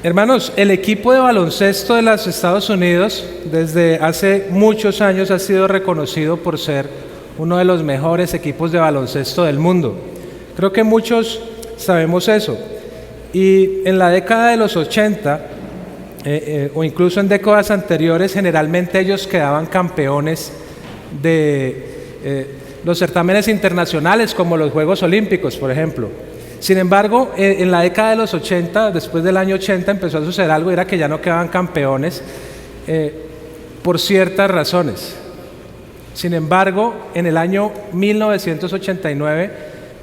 Hermanos, el equipo de baloncesto de los Estados Unidos desde hace muchos años ha sido reconocido por ser uno de los mejores equipos de baloncesto del mundo. Creo que muchos sabemos eso. Y en la década de los 80, o incluso en décadas anteriores, generalmente ellos quedaban campeones de los certámenes internacionales, como los Juegos Olímpicos, por ejemplo. Sin embargo, en la década de los 80, después del año 80, empezó a suceder algo, era que ya no quedaban campeones por ciertas razones. Sin embargo, en el año 1989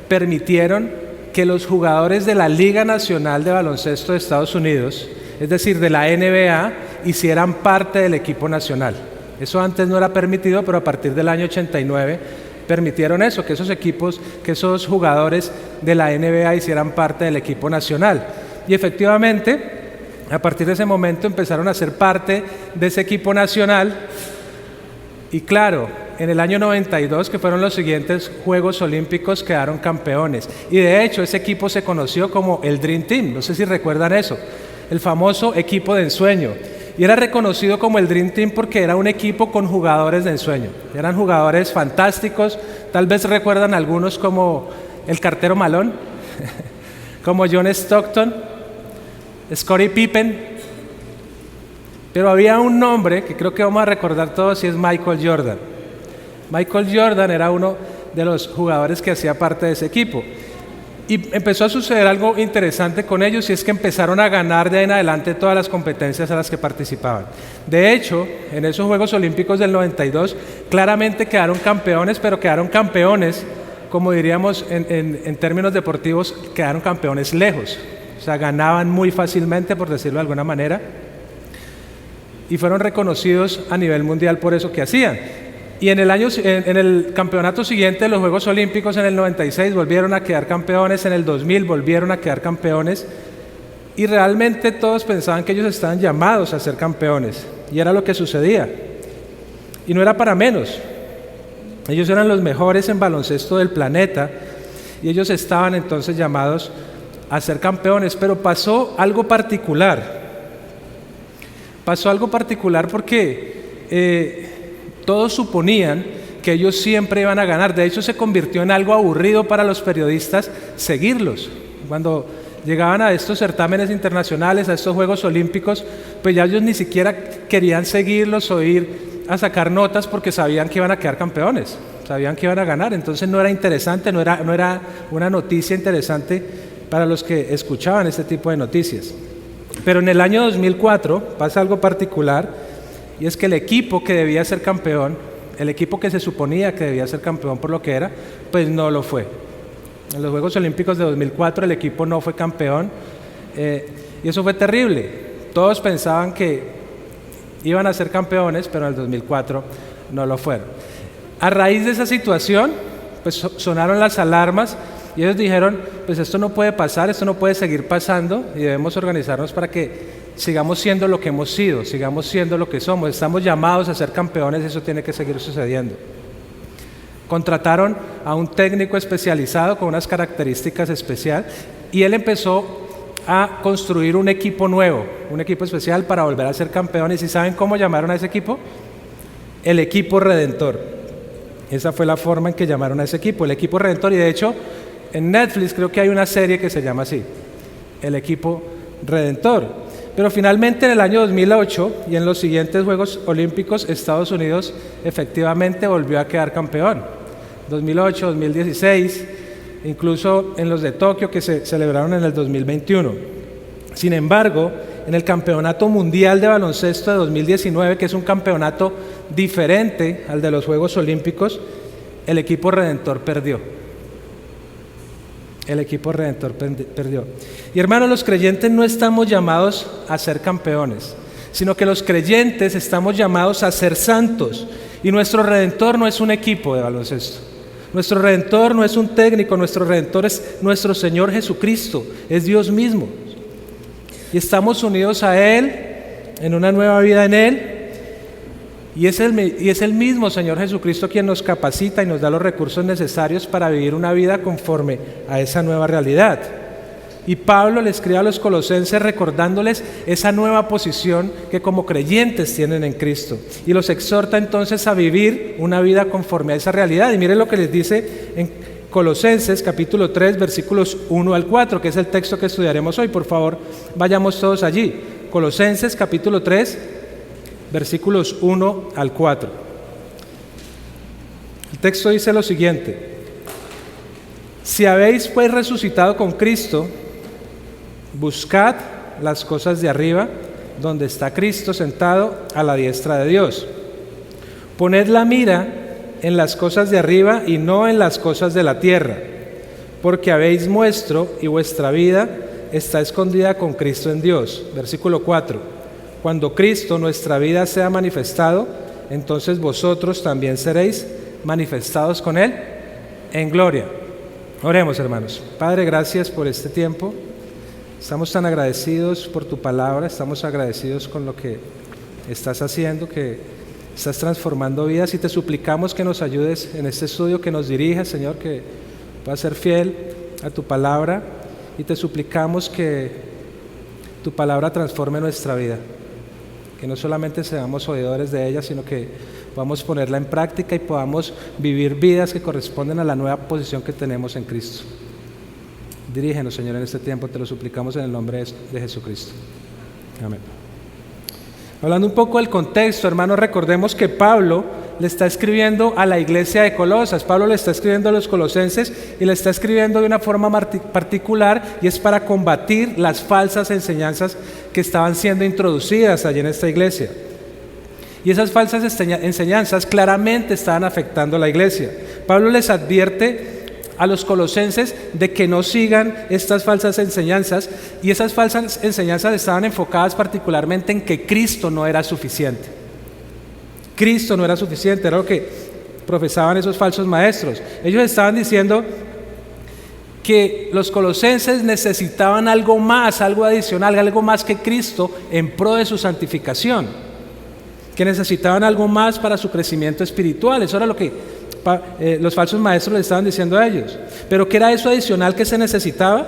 permitieron que los jugadores de la Liga Nacional de Baloncesto de Estados Unidos, es decir, de la NBA, hicieran parte del equipo nacional. Eso antes no era permitido, pero a partir del año 89 permitieron eso, que esos equipos, que esos jugadores de la NBA hicieran parte del equipo nacional. Y efectivamente, a partir de ese momento empezaron a ser parte de ese equipo nacional. Y claro, en el año 92, que fueron los siguientes Juegos Olímpicos, quedaron campeones. Y de hecho, ese equipo se conoció como el Dream Team, no sé si recuerdan eso, el famoso equipo de ensueño. Y era reconocido como el Dream Team porque era un equipo con jugadores de ensueño. Eran jugadores fantásticos, tal vez recuerdan algunos como el cartero Malone, como John Stockton, Scottie Pippen. Pero había un nombre que creo que vamos a recordar todos y es Michael Jordan. Michael Jordan era uno de los jugadores que hacía parte de ese equipo. Y empezó a suceder algo interesante con ellos, y es que empezaron a ganar de ahí en adelante todas las competencias a las que participaban. De hecho, en esos Juegos Olímpicos del 92, claramente quedaron campeones, pero quedaron campeones, como diríamos en términos deportivos, quedaron campeones lejos. O sea, ganaban muy fácilmente, por decirlo de alguna manera, y fueron reconocidos a nivel mundial por eso que hacían. Y en el campeonato siguiente de los Juegos Olímpicos, en el 96, volvieron a quedar campeones, en el 2000 volvieron a quedar campeones, y realmente todos pensaban que ellos estaban llamados a ser campeones, y era lo que sucedía. Y no era para menos. Ellos eran los mejores en baloncesto del planeta, y ellos estaban entonces llamados a ser campeones, pero pasó algo particular. Pasó algo particular porque todos suponían que ellos siempre iban a ganar. De hecho, se convirtió en algo aburrido para los periodistas seguirlos. Cuando llegaban a estos certámenes internacionales, a estos Juegos Olímpicos, pues ya ellos ni siquiera querían seguirlos o ir a sacar notas porque sabían que iban a quedar campeones, sabían que iban a ganar. Entonces no era interesante, no era una noticia interesante para los que escuchaban este tipo de noticias. Pero en el año 2004 pasa algo particular, y es que el equipo que debía ser campeón, el equipo que se suponía que debía ser campeón por lo que era, pues no lo fue. En los Juegos Olímpicos de 2004 el equipo no fue campeón, y eso fue terrible. Todos pensaban que iban a ser campeones, pero en el 2004 no lo fueron. A raíz de esa situación, pues sonaron las alarmas, y ellos dijeron, pues esto no puede pasar, esto no puede seguir pasando, y debemos organizarnos para que sigamos siendo lo que hemos sido, sigamos siendo lo que somos. Estamos llamados a ser campeones, eso tiene que seguir sucediendo. Contrataron a un técnico especializado con unas características especiales, y él empezó a construir un equipo nuevo, un equipo especial para volver a ser campeones. ¿Y saben cómo llamaron a ese equipo? El equipo Redentor. Esa fue la forma en que llamaron a ese equipo, el equipo Redentor. Y de hecho, en Netflix creo que hay una serie que se llama así, el equipo Redentor. Pero finalmente en el año 2008 y en los siguientes Juegos Olímpicos, Estados Unidos efectivamente volvió a quedar campeón. 2008, 2016, incluso en los de Tokio, que se celebraron en el 2021. Sin embargo, en el Campeonato Mundial de Baloncesto de 2019, que es un campeonato diferente al de los Juegos Olímpicos, el equipo Redentor perdió. El equipo Redentor perdió. Y hermanos, los creyentes no estamos llamados a ser campeones, sino que los creyentes estamos llamados a ser santos. Y nuestro Redentor no es un equipo de baloncesto. Nuestro Redentor no es un técnico, nuestro Redentor es nuestro Señor Jesucristo, es Dios mismo. Y estamos unidos a Él, en una nueva vida en Él. Y es el mismo Señor Jesucristo quien nos capacita y nos da los recursos necesarios para vivir una vida conforme a esa nueva realidad. Y Pablo le escribe a los colosenses recordándoles esa nueva posición que como creyentes tienen en Cristo. Y los exhorta entonces a vivir una vida conforme a esa realidad. Y miren lo que les dice en Colosenses capítulo 3, versículos 1 al 4, que es el texto que estudiaremos hoy. Por favor, vayamos todos allí. Colosenses capítulo 3, versículos 1 al 4. El texto dice lo siguiente: si habéis pues resucitado con Cristo, buscad las cosas de arriba, donde está Cristo sentado a la diestra de Dios. Poned la mira en las cosas de arriba y no en las cosas de la tierra, porque habéis muerto y vuestra vida está escondida con Cristo en Dios. Versículo 4. Cuando Cristo, nuestra vida, sea manifestado, entonces vosotros también seréis manifestados con Él en gloria. Oremos, hermanos. Padre, gracias por este tiempo. Estamos tan agradecidos por tu palabra, estamos agradecidos con lo que estás haciendo, que estás transformando vidas, y te suplicamos que nos ayudes en este estudio, que nos dirijas, Señor, que puedas ser fiel a tu palabra, y te suplicamos que tu palabra transforme nuestra vida, que no solamente seamos oidores de ella, sino que podamos ponerla en práctica y podamos vivir vidas que corresponden a la nueva posición que tenemos en Cristo. Dirígenos, Señor, en este tiempo, te lo suplicamos en el nombre de Jesucristo. Amén. Hablando un poco del contexto, hermanos, recordemos que Pablo le está escribiendo a la iglesia de Colosas. Pablo le está escribiendo a los colosenses y le está escribiendo de una forma particular, y es para combatir las falsas enseñanzas que estaban siendo introducidas allí en esta iglesia. Y esas falsas enseñanzas claramente estaban afectando a la iglesia. Pablo les advierte a los colosenses de que no sigan estas falsas enseñanzas, y esas falsas enseñanzas estaban enfocadas particularmente en que Cristo no era suficiente. Cristo no era suficiente, era lo que profesaban esos falsos maestros. Ellos estaban diciendo que los colosenses necesitaban algo más, algo adicional, algo más que Cristo en pro de su santificación, que necesitaban algo más para su crecimiento espiritual. Eso era lo que los falsos maestros les estaban diciendo a ellos. Pero ¿qué era eso adicional que se necesitaba?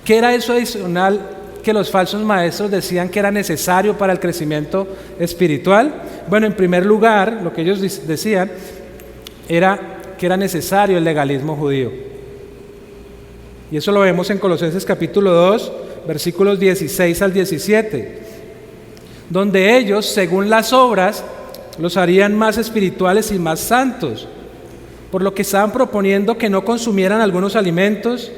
¿Qué era eso adicional que los falsos maestros decían que era necesario para el crecimiento espiritual? Bueno, en primer lugar, lo que ellos decían era que era necesario el legalismo judío. Y eso lo vemos en Colosenses capítulo 2, versículos 16 al 17, donde ellos, según las obras, los harían más espirituales y más santos, por lo que estaban proponiendo que no consumieran algunos alimentos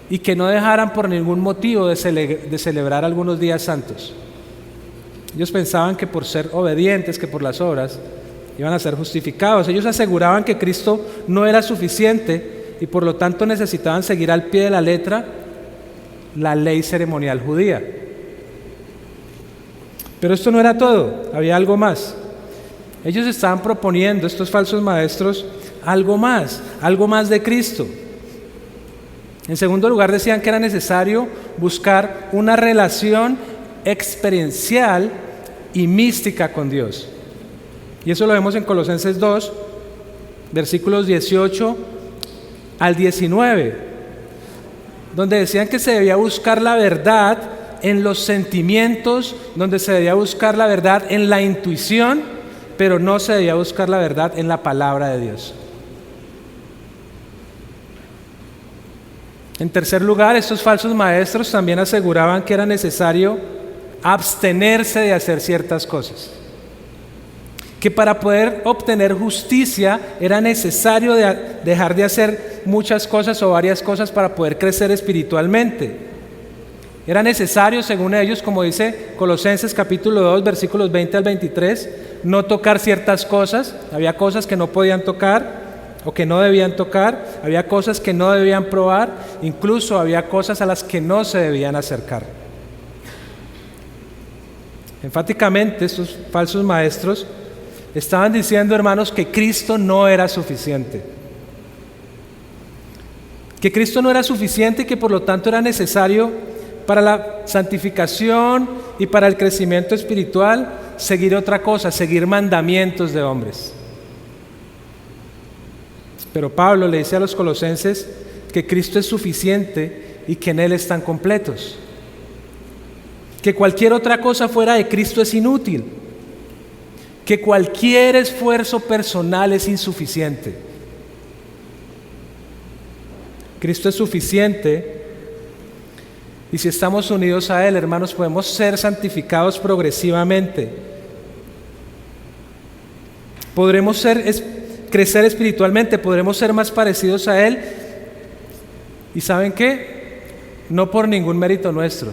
y que no dejaran por ningún motivo de celebrar algunos días santos. Ellos pensaban que por ser obedientes, que por las obras, iban a ser justificados. Ellos aseguraban que Cristo no era suficiente y por lo tanto necesitaban seguir al pie de la letra la ley ceremonial judía. Pero esto no era todo, había algo más. Ellos estaban proponiendo, estos falsos maestros, algo más de Cristo. En segundo lugar, decían que era necesario buscar una relación experiencial y mística con Dios. Y eso lo vemos en Colosenses 2, versículos 18 al 19, donde decían que se debía buscar la verdad en los sentimientos, donde se debía buscar la verdad en la intuición, pero no se debía buscar la verdad en la palabra de Dios. En tercer lugar, estos falsos maestros también aseguraban que era necesario abstenerse de hacer ciertas cosas, que para poder obtener justicia era necesario dejar de hacer muchas cosas o varias cosas para poder crecer espiritualmente. Era necesario, según ellos, como dice Colosenses capítulo 2, versículos 20 al 23, no tocar ciertas cosas. Había cosas que no podían tocar o que no debían tocar, había cosas que no debían probar, incluso había cosas a las que no se debían acercar. Enfáticamente, estos falsos maestros estaban diciendo, hermanos, que Cristo no era suficiente. Que Cristo no era suficiente y que por lo tanto era necesario para la santificación y para el crecimiento espiritual seguir otra cosa, seguir mandamientos de hombres. Pero Pablo le dice a los colosenses que Cristo es suficiente y que en Él están completos. Que cualquier otra cosa fuera de Cristo es inútil. Que cualquier esfuerzo personal es insuficiente. Cristo es suficiente. Y si estamos unidos a Él, hermanos, podemos ser santificados progresivamente. Podremos crecer espiritualmente, podremos ser más parecidos a Él. ¿Y saben qué? No por ningún mérito nuestro,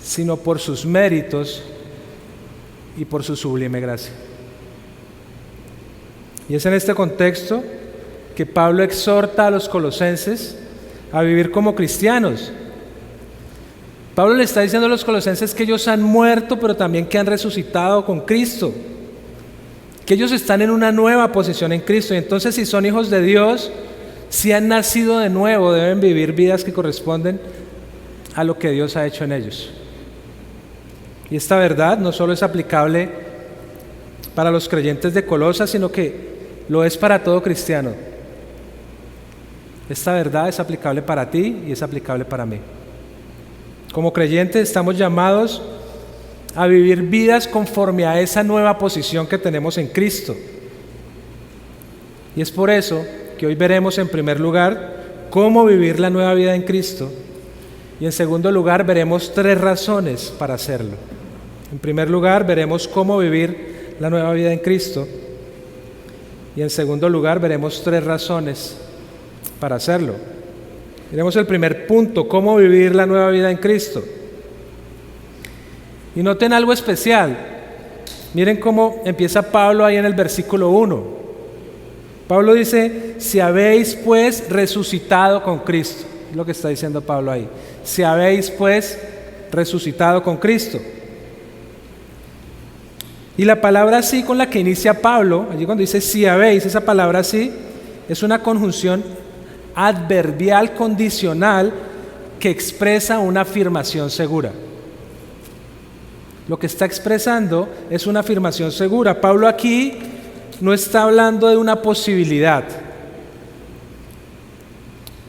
sino por sus méritos y por su sublime gracia. Y es en este contexto que Pablo exhorta a los colosenses a vivir como cristianos. Pablo le está diciendo a los colosenses que ellos han muerto, pero también que han resucitado con Cristo, que ellos están en una nueva posición en Cristo. Y entonces, si son hijos de Dios, si han nacido de nuevo, deben vivir vidas que corresponden a lo que Dios ha hecho en ellos. Y esta verdad no solo es aplicable para los creyentes de Colosas, sino que lo es para todo cristiano. Esta verdad es aplicable para ti y es aplicable para mí. Como creyentes estamos llamados a vivir vidas conforme a esa nueva posición que tenemos en Cristo. Y es por eso que hoy veremos en primer lugar cómo vivir la nueva vida en Cristo. Y en segundo lugar veremos 3 razones para hacerlo. En primer lugar veremos cómo vivir la nueva vida en Cristo. Y en segundo lugar veremos 3 razones para hacerlo. Miremos el primer punto, cómo vivir la nueva vida en Cristo. Y noten algo especial. Miren cómo empieza Pablo ahí en el versículo 1. Pablo dice, si habéis pues resucitado con Cristo. Es lo que está diciendo Pablo ahí. Si habéis pues resucitado con Cristo. Y la palabra así con la que inicia Pablo, allí cuando dice si habéis, esa palabra así, es una conjunción adverbial condicional que expresa una afirmación segura. Lo que está expresando es una afirmación segura. Pablo aquí no está hablando de una posibilidad.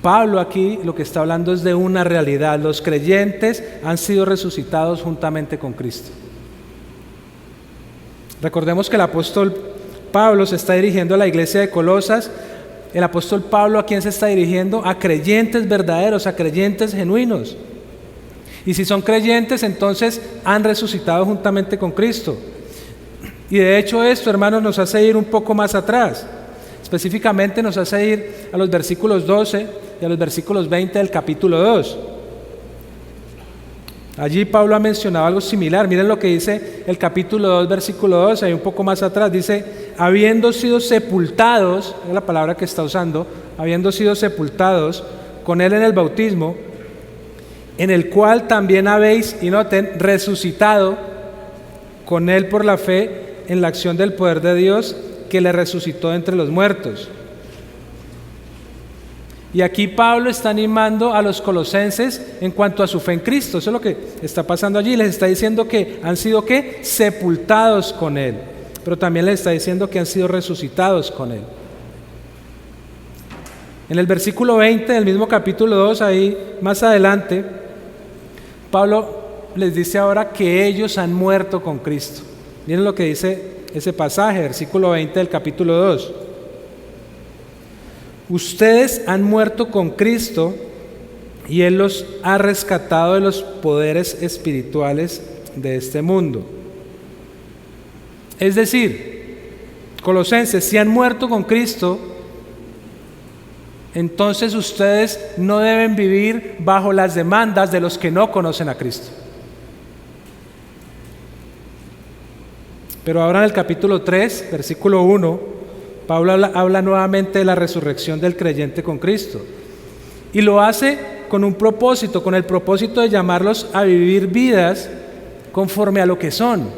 Pablo aquí lo que está hablando es de una realidad. Los creyentes han sido resucitados juntamente con Cristo. Recordemos que el apóstol Pablo se está dirigiendo a la iglesia de Colosas. El apóstol Pablo, ¿a quién se está dirigiendo? A creyentes verdaderos, a creyentes genuinos. Y si son creyentes, entonces han resucitado juntamente con Cristo. Y de hecho esto, hermanos, nos hace ir un poco más atrás. Específicamente nos hace ir a los versículos 12 y a los versículos 20 del capítulo 2. Allí Pablo ha mencionado algo similar. Miren lo que dice el capítulo 2, versículo 2, ahí un poco más atrás. Dice, habiendo sido sepultados, es la palabra que está usando, habiendo sido sepultados con Él en el bautismo, en el cual también habéis, y noten, resucitado con Él por la fe en la acción del poder de Dios que le resucitó entre los muertos. Y aquí Pablo está animando a los colosenses en cuanto a su fe en Cristo. Eso es lo que está pasando allí. Les está diciendo que han sido ¿qué? Sepultados con Él. Pero también les está diciendo que han sido resucitados con Él. En el versículo 20 del mismo capítulo 2, ahí más adelante, Pablo les dice ahora que ellos han muerto con Cristo. Miren lo que dice ese pasaje, versículo 20 del capítulo 2. Ustedes han muerto con Cristo y Él los ha rescatado de los poderes espirituales de este mundo. Es decir, Colosenses, si han muerto con Cristo, entonces ustedes no deben vivir bajo las demandas de los que no conocen a Cristo. Pero ahora en el capítulo 3, versículo 1, Pablo habla nuevamente de la resurrección del creyente con Cristo. Y lo hace con un propósito, con el propósito de llamarlos a vivir vidas conforme a lo que son.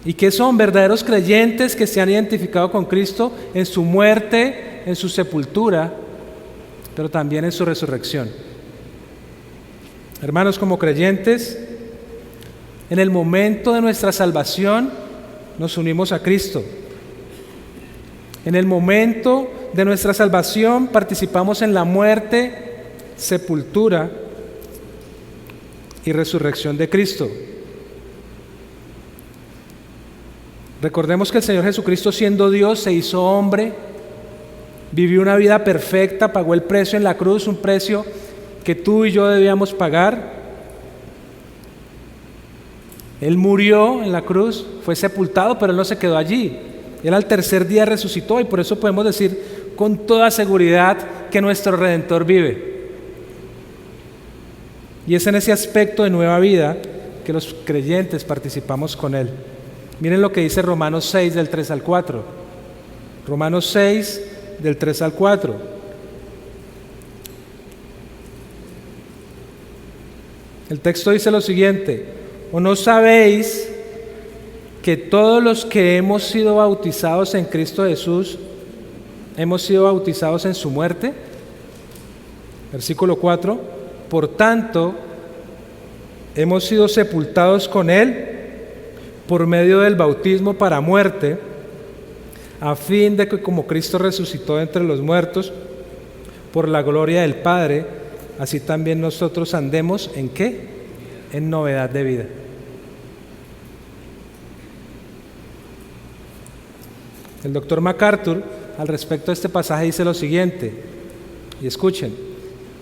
¿Y qué son? Verdaderos creyentes que se han identificado con Cristo en su muerte, en su sepultura, pero también en su resurrección. Hermanos, como creyentes, en el momento de nuestra salvación, nos unimos a Cristo. En el momento de nuestra salvación participamos en la muerte, sepultura y resurrección de Cristo. Recordemos que el Señor Jesucristo, siendo Dios, se hizo hombre, vivió una vida perfecta, pagó el precio en la cruz, un precio que tú y yo debíamos pagar. Él murió en la cruz, fue sepultado, pero Él no se quedó allí. Él al tercer día resucitó, y por eso podemos decir con toda seguridad que nuestro Redentor vive. Y es en ese aspecto de nueva vida que los creyentes participamos con Él. Miren lo que dice Romanos 6 del 3 al 4. Romanos 6 del 3 al 4. El texto dice lo siguiente: ¿o no sabéis que todos los que hemos sido bautizados en Cristo Jesús hemos sido bautizados en su muerte? Versículo 4. Por tanto, hemos sido sepultados con Él por medio del bautismo para muerte, a fin de que como Cristo resucitó entre los muertos por la gloria del Padre, así también nosotros andemos ¿en qué? En novedad de vida. El doctor MacArthur al respecto de este pasaje dice lo siguiente, y escuchen: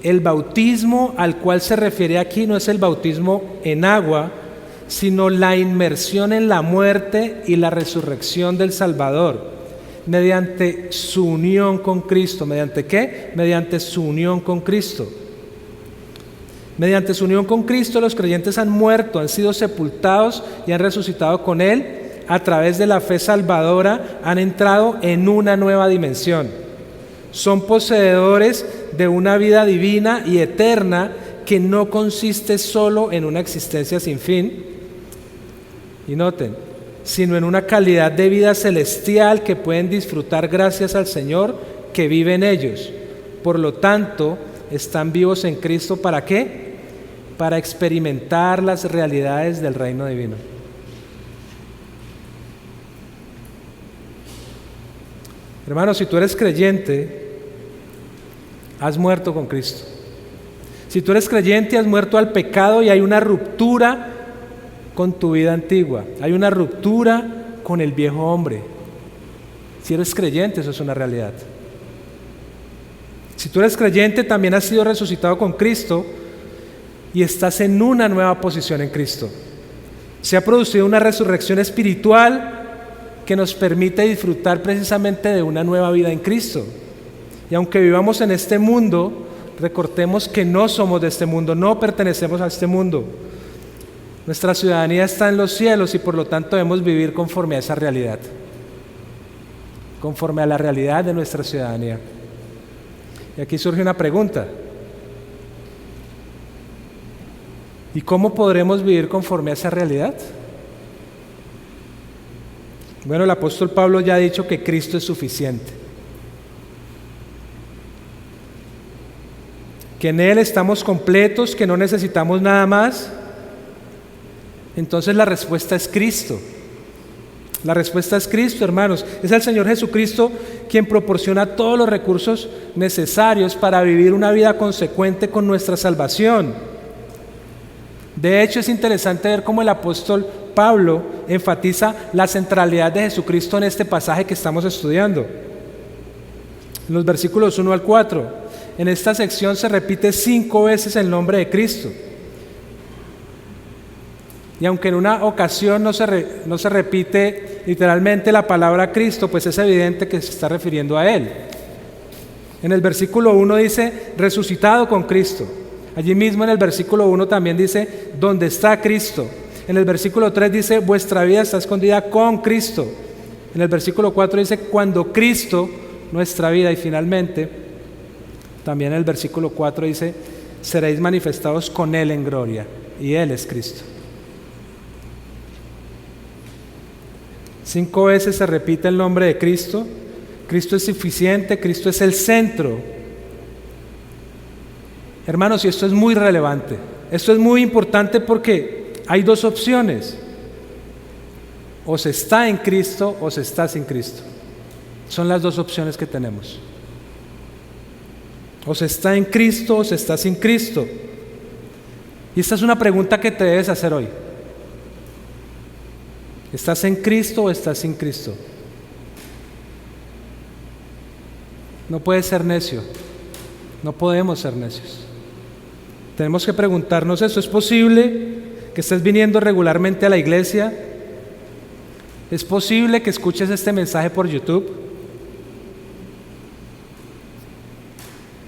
el bautismo al cual se refiere aquí no es el bautismo en agua, sino la inmersión en la muerte y la resurrección del Salvador, mediante su unión con Cristo. ¿Mediante qué? Mediante su unión con Cristo. Mediante su unión con Cristo, los creyentes han muerto, han sido sepultados y han resucitado con Él. A través de la fe salvadora han entrado en una nueva dimensión. Son poseedores de una vida divina y eterna que no consiste solo en una existencia sin fin, y noten, sino en una calidad de vida celestial que pueden disfrutar gracias al Señor que vive en ellos. Por lo tanto, están vivos en Cristo, ¿para qué? Para experimentar las realidades del reino divino. Hermano, si tú eres creyente, has muerto con Cristo. Si tú eres creyente, has muerto al pecado y hay una ruptura con tu vida antigua. Hay una ruptura con el viejo hombre. Si eres creyente, eso es una realidad. Si tú eres creyente, también has sido resucitado con Cristo y estás en una nueva posición en Cristo. Se ha producido una resurrección espiritual que nos permite disfrutar precisamente de una nueva vida en Cristo. Y aunque vivamos en este mundo, recordemos que no somos de este mundo, no pertenecemos a este mundo. Nuestra ciudadanía está en los cielos y por lo tanto debemos vivir conforme a esa realidad, conforme a la realidad de nuestra ciudadanía. Y aquí surge una pregunta: ¿y cómo podremos vivir conforme a esa realidad? Bueno, el apóstol Pablo ya ha dicho que Cristo es suficiente, que en Él estamos completos, que no necesitamos nada más. Entonces la respuesta es Cristo. La respuesta es Cristo, hermanos. Es el Señor Jesucristo quien proporciona todos los recursos necesarios para vivir una vida consecuente con nuestra salvación. De hecho, es interesante ver cómo el apóstol Pablo enfatiza la centralidad de Jesucristo en este pasaje que estamos estudiando. En los versículos 1 al 4, en esta sección se repite 5 veces el nombre de Cristo. Y aunque en una ocasión no se repite literalmente la palabra Cristo, pues es evidente que se está refiriendo a Él. En el versículo 1 dice, resucitado con Cristo. Allí mismo en el versículo 1 también dice, ¿dónde está Cristo? En el versículo 3 dice, vuestra vida está escondida con Cristo. En el versículo 4 dice, cuando Cristo, nuestra vida. Y finalmente, también en el versículo 4 dice, seréis manifestados con Él en gloria. Y Él es Cristo. 5 veces se repite el nombre de Cristo. Cristo es suficiente, Cristo es el centro. Hermanos, y esto es muy relevante. Esto es muy importante porque hay 2 opciones. O se está en Cristo o se está sin Cristo. Son las 2 opciones que tenemos. O se está en Cristo o se está sin Cristo. Y esta es una pregunta que te debes hacer hoy. ¿Estás en Cristo o estás sin Cristo? No puedes ser necio. No podemos ser necios. Tenemos que preguntarnos eso. ¿Es posible que estés viniendo regularmente a la iglesia? ¿Es posible que escuches este mensaje por YouTube?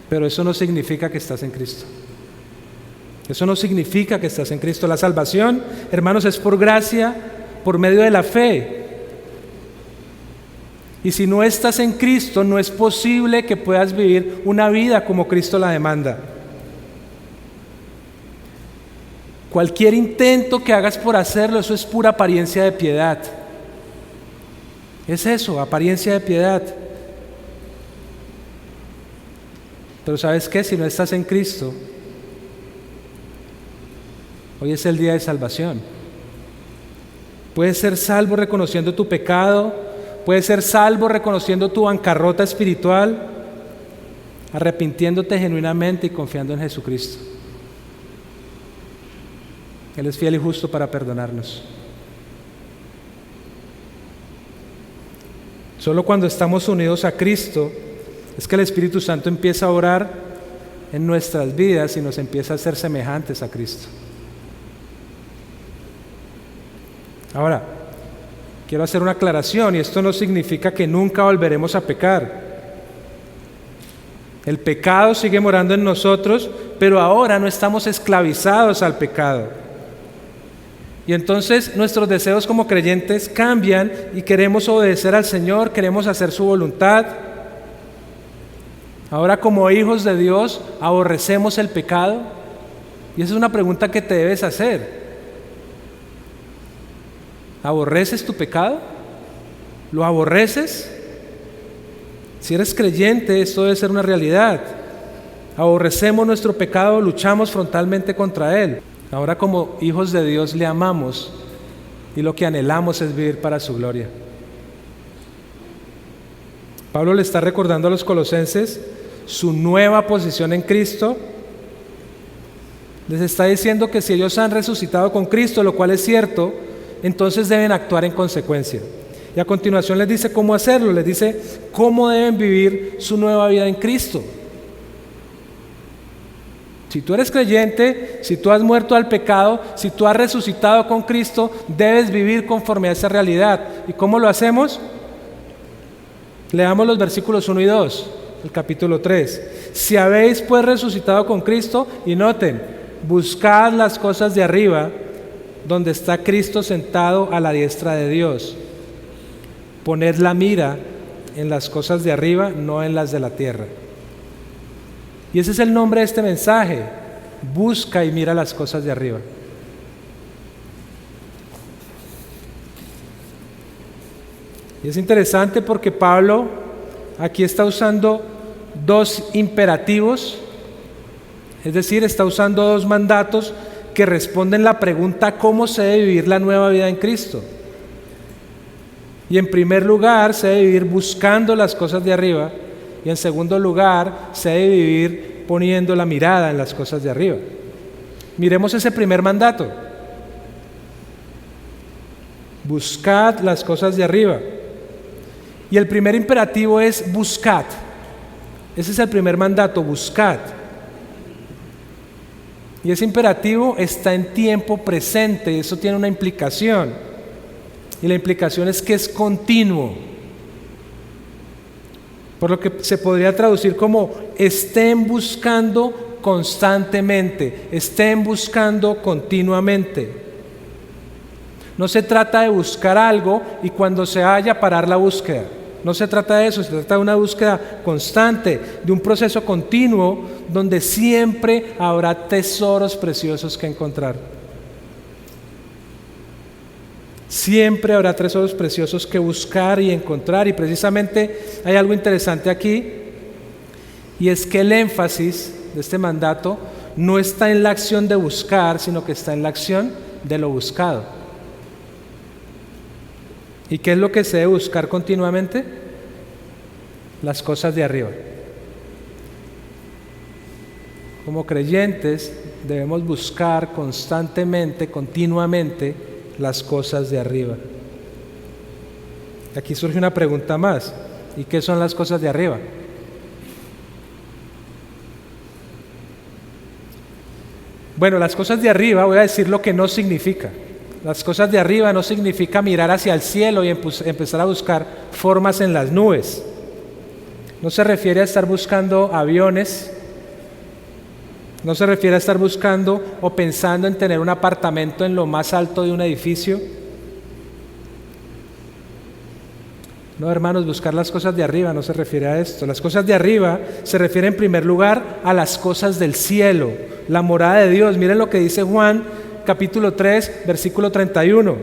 Pero eso no significa que estás en Cristo. Eso no significa que estás en Cristo. La salvación, hermanos, es por gracia, por medio de la fe. Y si no estás en Cristo, no es posible que puedas vivir una vida como Cristo la demanda. Cualquier intento que hagas por hacerlo, eso es pura apariencia de piedad. Es eso, apariencia de piedad. Pero ¿sabes qué? Si no estás en Cristo, hoy es el día de salvación. Puedes ser salvo reconociendo tu pecado. Puedes ser salvo reconociendo tu bancarrota espiritual, arrepintiéndote genuinamente y confiando en Jesucristo. Él es fiel y justo para perdonarnos. Solo cuando estamos unidos a Cristo es que el Espíritu Santo empieza a orar en nuestras vidas y nos empieza a hacer semejantes a Cristo. Ahora, quiero hacer una aclaración, y esto no significa que nunca volveremos a pecar. El pecado sigue morando en nosotros, pero ahora no estamos esclavizados al pecado. Y entonces nuestros deseos como creyentes cambian y queremos obedecer al Señor, queremos hacer su voluntad. Ahora, como hijos de Dios, ¿aborrecemos el pecado? Y esa es una pregunta que te debes hacer. ¿Aborreces tu pecado? ¿Lo aborreces? Si eres creyente, esto debe ser una realidad. Aborrecemos nuestro pecado, luchamos frontalmente contra él. Ahora, como hijos de Dios, le amamos y lo que anhelamos es vivir para su gloria. Pablo le está recordando a los colosenses su nueva posición en Cristo. Les está diciendo que si ellos han resucitado con Cristo, lo cual es cierto, entonces deben actuar en consecuencia. Y a continuación les dice cómo hacerlo, les dice cómo deben vivir su nueva vida en Cristo. Si tú eres creyente, si tú has muerto al pecado, si tú has resucitado con Cristo, debes vivir conforme a esa realidad. ¿Y cómo lo hacemos? Leamos los versículos 1 y 2, el capítulo 3. Si habéis pues resucitado con Cristo, y noten, buscad las cosas de arriba, donde está Cristo sentado a la diestra de Dios. Poned la mira en las cosas de arriba, no en las de la tierra. Y ese es el nombre de este mensaje: busca y mira las cosas de arriba. Y es interesante porque Pablo aquí está usando dos imperativos, es decir, está usando dos mandatos que responden la pregunta ¿cómo se debe vivir la nueva vida en Cristo? Y en primer lugar se debe vivir buscando las cosas de arriba, y en segundo lugar se debe vivir poniendo la mirada en las cosas de arriba. Miremos ese primer mandato: buscad las cosas de arriba. Y el primer imperativo es buscad. Ese es el primer mandato, buscad. Y ese imperativo está en tiempo presente, eso tiene una implicación. Y la implicación es que es continuo. Por lo que se podría traducir como estén buscando constantemente, estén buscando continuamente. No se trata de buscar algo y cuando se haya parar la búsqueda. No se trata de eso, se trata de una búsqueda constante, de un proceso continuo donde siempre habrá tesoros preciosos que encontrar. Siempre habrá tesoros preciosos que buscar y encontrar. Y precisamente hay algo interesante aquí, y es que el énfasis de este mandato no está en la acción de buscar, sino que está en la acción de lo buscado. ¿Y qué es lo que se debe buscar continuamente? Las cosas de arriba. Como creyentes debemos buscar constantemente, continuamente, las cosas de arriba. Aquí surge una pregunta más. ¿Y qué son las cosas de arriba? Bueno, las cosas de arriba, voy a decir lo que no significa. Las cosas de arriba no significa mirar hacia el cielo y empezar a buscar formas en las nubes. No se refiere a estar buscando aviones. No se refiere a estar buscando o pensando en tener un apartamento en lo más alto de un edificio. No, hermanos, buscar las cosas de arriba no se refiere a esto. Las cosas de arriba se refieren en primer lugar a las cosas del cielo, la morada de Dios. Miren lo que dice Juan capítulo 3, versículo 31.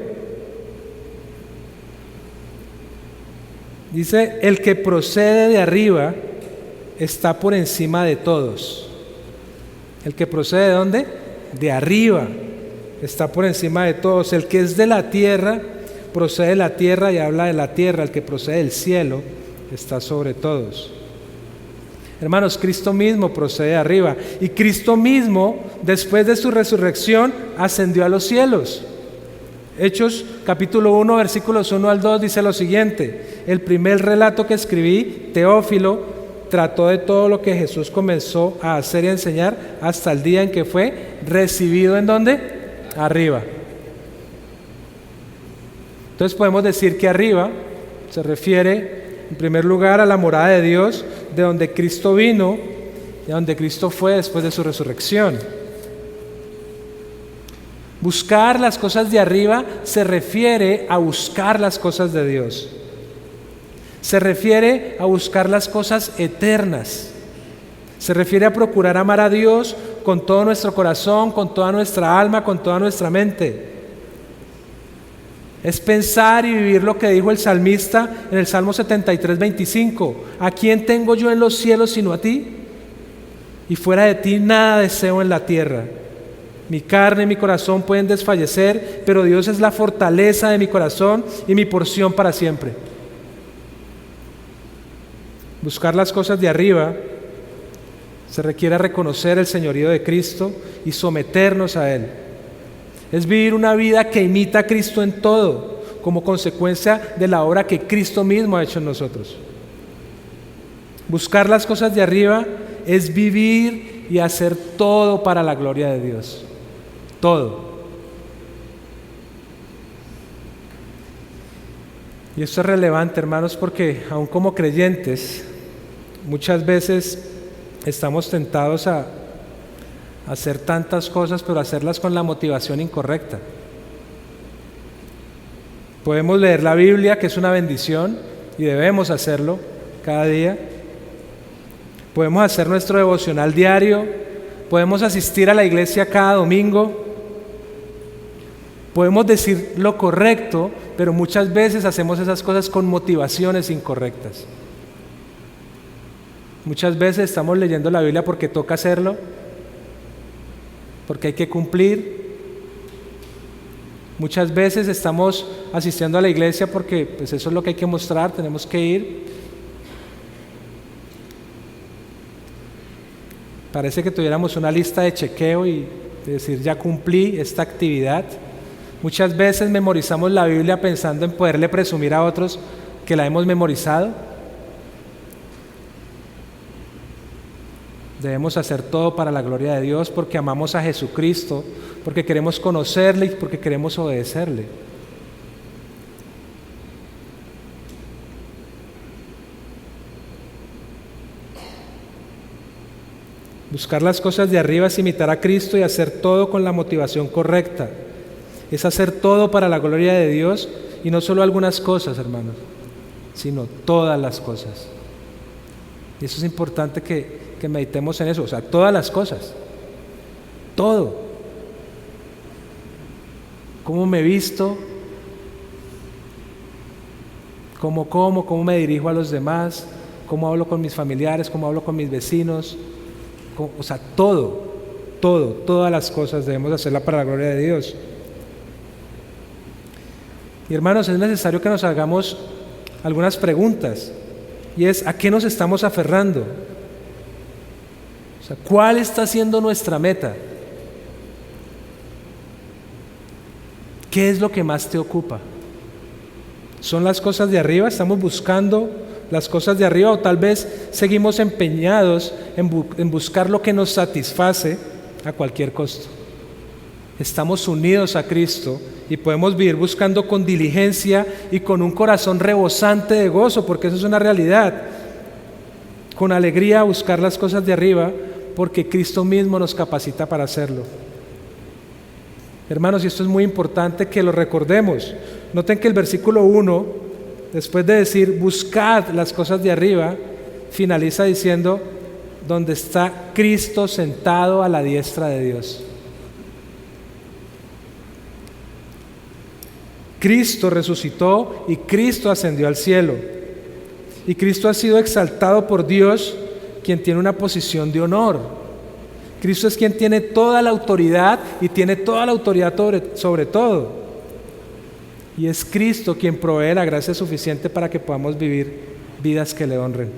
Dice, el que procede de arriba está por encima de todos. El que procede ¿de dónde? De arriba. Está por encima de todos. El que es de la tierra, procede de la tierra y habla de la tierra. El que procede del cielo está sobre todos. Hermanos, Cristo mismo procede de arriba. Y Cristo mismo, después de su resurrección, ascendió a los cielos. Hechos capítulo 1, versículos 1 al 2 dice lo siguiente. El primer relato que escribí, Teófilo, trató de todo lo que Jesús comenzó a hacer y a enseñar hasta el día en que fue recibido. ¿En dónde? Arriba. Entonces podemos decir que arriba se refiere en primer lugar a la morada de Dios, de donde Cristo vino y a donde Cristo fue después de su resurrección. Buscar las cosas de arriba se refiere a buscar las cosas de Dios. Se refiere a buscar las cosas eternas. Se refiere a procurar amar a Dios con todo nuestro corazón, con toda nuestra alma, con toda nuestra mente. Es pensar y vivir lo que dijo el salmista en el Salmo 73, 25. ¿A quién tengo yo en los cielos sino a ti? Y fuera de ti nada deseo en la tierra. Mi carne y mi corazón pueden desfallecer, pero Dios es la fortaleza de mi corazón y mi porción para siempre. Buscar las cosas de arriba se requiere reconocer el señorío de Cristo y someternos a Él. Es vivir una vida que imita a Cristo en todo, como consecuencia de la obra que Cristo mismo ha hecho en nosotros. Buscar las cosas de arriba es vivir y hacer todo para la gloria de Dios. Todo. Y esto es relevante, hermanos, porque aun como creyentes, muchas veces estamos tentados a hacer tantas cosas, pero hacerlas con la motivación incorrecta. Podemos leer la Biblia, que es una bendición, y debemos hacerlo cada día. Podemos hacer nuestro devocional diario. Podemos asistir a la iglesia cada domingo. Podemos decir lo correcto, pero muchas veces hacemos esas cosas con motivaciones incorrectas. Muchas veces estamos leyendo la Biblia porque toca hacerlo, porque hay que cumplir. Muchas veces estamos asistiendo a la iglesia porque pues eso es lo que hay que mostrar, tenemos que ir. Parece que tuviéramos una lista de chequeo y decir ya cumplí esta actividad. Muchas veces memorizamos la Biblia pensando en poderle presumir a otros que la hemos memorizado. Debemos hacer todo para la gloria de Dios porque amamos a Jesucristo, porque queremos conocerle y porque queremos obedecerle. Buscar las cosas de arriba es imitar a Cristo y hacer todo con la motivación correcta. Es hacer todo para la gloria de Dios y no solo algunas cosas, hermanos, sino todas las cosas. Y eso es importante que meditemos en eso, o sea, todas las cosas, todo. Cómo me visto, cómo me dirijo a los demás, cómo hablo con mis familiares, cómo hablo con mis vecinos, o sea, todas las cosas debemos hacerlas para la gloria de Dios. Y hermanos, es necesario que nos hagamos algunas preguntas, y es: ¿a qué nos estamos aferrando? O sea, ¿cuál está siendo nuestra meta? ¿Qué es lo que más te ocupa? ¿Son las cosas de arriba? ¿Estamos buscando las cosas de arriba? ¿O tal vez seguimos empeñados en buscar lo que nos satisface a cualquier costo? Estamos unidos a Cristo y podemos vivir buscando con diligencia y con un corazón rebosante de gozo, porque eso es una realidad. Con alegría buscar las cosas de arriba, porque Cristo mismo nos capacita para hacerlo. Hermanos, y esto es muy importante que lo recordemos. Noten que el versículo 1, después de decir buscad las cosas de arriba, finaliza diciendo donde está Cristo sentado a la diestra de Dios. Cristo resucitó y Cristo ascendió al cielo. Y Cristo ha sido exaltado por Dios, quien tiene una posición de honor. Cristo es quien tiene toda la autoridad y tiene toda la autoridad sobre todo. Y es Cristo quien provee la gracia suficiente para que podamos vivir vidas que le honren.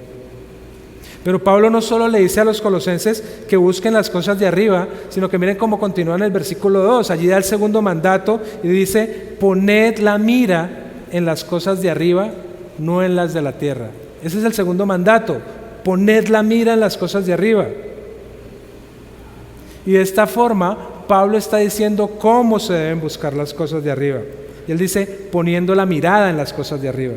Pero Pablo no solo le dice a los colosenses que busquen las cosas de arriba, sino que miren cómo continúa en el versículo 2. Allí da el segundo mandato y dice: poned la mira en las cosas de arriba, no en las de la tierra. Ese es el segundo mandato: poned la mira en las cosas de arriba. Y de esta forma Pablo está diciendo cómo se deben buscar las cosas de arriba. Y él dice poniendo la mirada en las cosas de arriba.